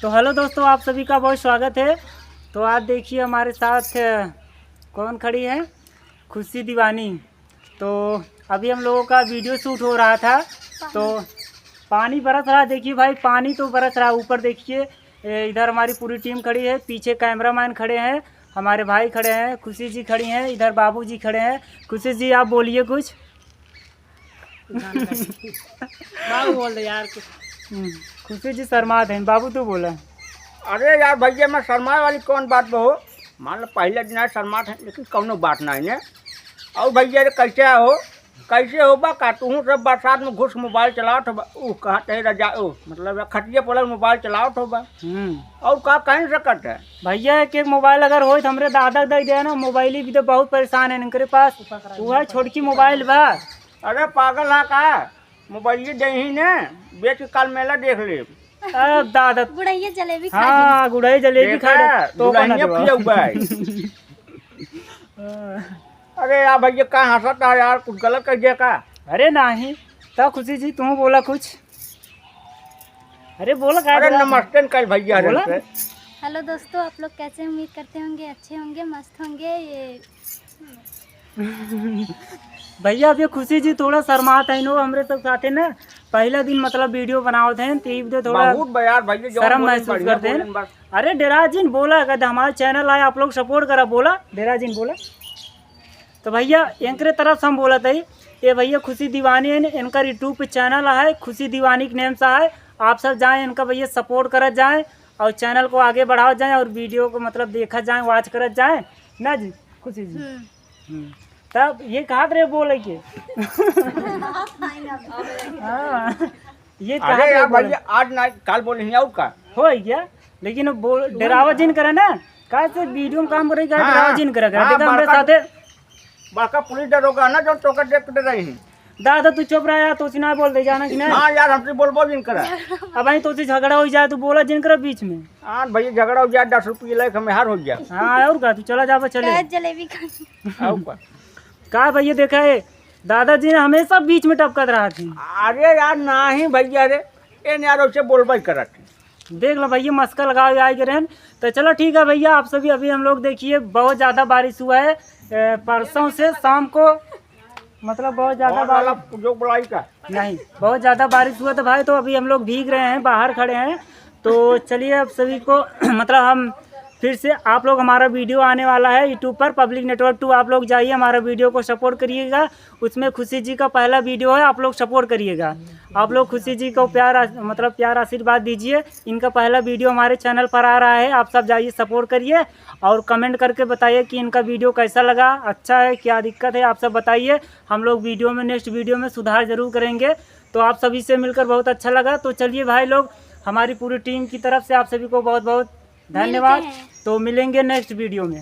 तो हेलो दोस्तों, आप सभी का बहुत स्वागत है। तो आज देखिए हमारे साथ कौन खड़ी है, खुशी दीवानी। तो अभी हम लोगों का वीडियो शूट हो रहा था, तो पानी बरस रहा। देखिए भाई, पानी तो बरस रहा। ऊपर देखिए इधर हमारी पूरी टीम खड़ी है, पीछे कैमरामैन खड़े हैं, हमारे भाई खड़े हैं, खुशी जी खड़ी हैं, इधर बाबू जी खड़े हैं। खुशी जी आप बोलिए कुछ। बाबू बोल दे यार कुछ। खुशी जी शर्माते हैं, बाबू तू बोला। अरे यार भैया, मैं शर्मा वाली कौन बात हो। मान लो पहले दिन आज शर्मात है, लेकिन कौनो बात नहीं है। और भैया रे कैसे हो, कैसे हो बा का तू सब बरसात में घुस मोबाइल चलाओ तो कहाँ ते रजा मतलब खटिए पड़ल मोबाइल चलाओ तो बा। और का कहीं सकत है भैया, एक मोबाइल अगर हो तो हमरे दादा दे दे ना। मोबाइल ही भी तो बहुत परेशान है इनके पास, वह छोटकी मोबाइल बा। अरे पागल है का, मोबाइल दे ही ने बेच के कल मेला देख ले। अब दादा गुड़ैया जलेबी खा हाँ, गुड़ाई जलेबी खा रहे तो अरे यार भैया कहाँ हंसता है यार, कुछ गलत कर दिया का। अरे नहीं तो खुशी जी तुम बोला कुछ। अरे बोला का। अरे नमस्ते कल भैया बोला? हेलो दोस्तों, आप लोग कैसे उम्मीद करते होंगे, अच्छे होंगे, मस्त होंगे। ये भैया अब ये खुशी जी थोड़ा शर्मात है नो हमरे सब साथे ना। पहला दिन मतलब वीडियो बनावत हैं तो ये थोड़ा बहुत यार भैया शर्म महसूस करते हैं। अरे डेराजिन बोला कहते हमारा चैनल आया, आप लोग सपोर्ट करा। बोला डेराजिन बोला। तो भैया इनके तरफ से हम बोला था ये भैया खुशी दीवानी है, इनका यूट्यूब पे चैनल है, खुशी दीवानी के नेम से है। आप सब जाएं, इनका भैया सपोर्ट करत जाएं और चैनल को आगे बढ़ाओ जाएं और वीडियो को मतलब देखा जाए, वॉच करत जाएं ना जी खुशी जी। तब ये कहा रे बोले के हाँ, ये कहा अरे यार बोले भैया आज ना कल बोले नहीं और का हो गया। लेकिन डरावा जिन करे ना, कैसे वीडियो में काम करे डरावा जिन करे देखा हमारे साथे बड़का पुलिस दरोगा ना जो चौकट देख रही है। दादा तू चुप रहा यार, तो ना बोल दे जाना कि ना। हाँ यार हमसे बोल जिन करा। अब वहीं तो झगड़ा हो जाए तो बोला जिन करा बीच में। हाँ भैया झगड़ा हो जाए 10 रुपये लाइक हमें हार हो गया। हाँ और का तू चला जा चले जलेबी खा। और का भैया देखा है दादाजी ने हमेशा बीच में टपकत रहा थी। अरे यार नहीं भैया रे इन यार उसे बोलबाई करा थी। देख लो भैया मस्का लगा आए के रहन। तो चलो ठीक है भैया, आप सभी अभी हम लोग देखिए बहुत ज़्यादा बारिश हुआ है परसों से शाम को, मतलब बहुत ज़्यादा बारिश जो बुलाई का नहीं, बहुत ज़्यादा बारिश हुआ। तो भाई तो अभी हम लोग भीग रहे हैं, बाहर खड़े हैं। तो चलिए अब सभी को मतलब हम फिर से आप लोग, हमारा वीडियो आने वाला है यूट्यूब पर, पब्लिक नेटवर्क 2। आप लोग जाइए, हमारा वीडियो को सपोर्ट करिएगा। उसमें खुशी जी का पहला वीडियो है, आप लोग सपोर्ट करिएगा। आप लोग खुशी जी को प्यार आशीर्वाद दीजिए। इनका पहला वीडियो हमारे चैनल पर आ रहा है, आप सब जाइए सपोर्ट करिए और कमेंट करके बताइए कि इनका वीडियो कैसा लगा, अच्छा है, क्या दिक्कत है, आप सब बताइए। हम लोग वीडियो में नेक्स्ट वीडियो में सुधार ज़रूर करेंगे। तो आप सभी से मिलकर बहुत अच्छा लगा। तो चलिए भाई लोग, हमारी पूरी टीम की तरफ से आप सभी को बहुत बहुत धन्यवाद। तो मिलेंगे नेक्स्ट वीडियो में।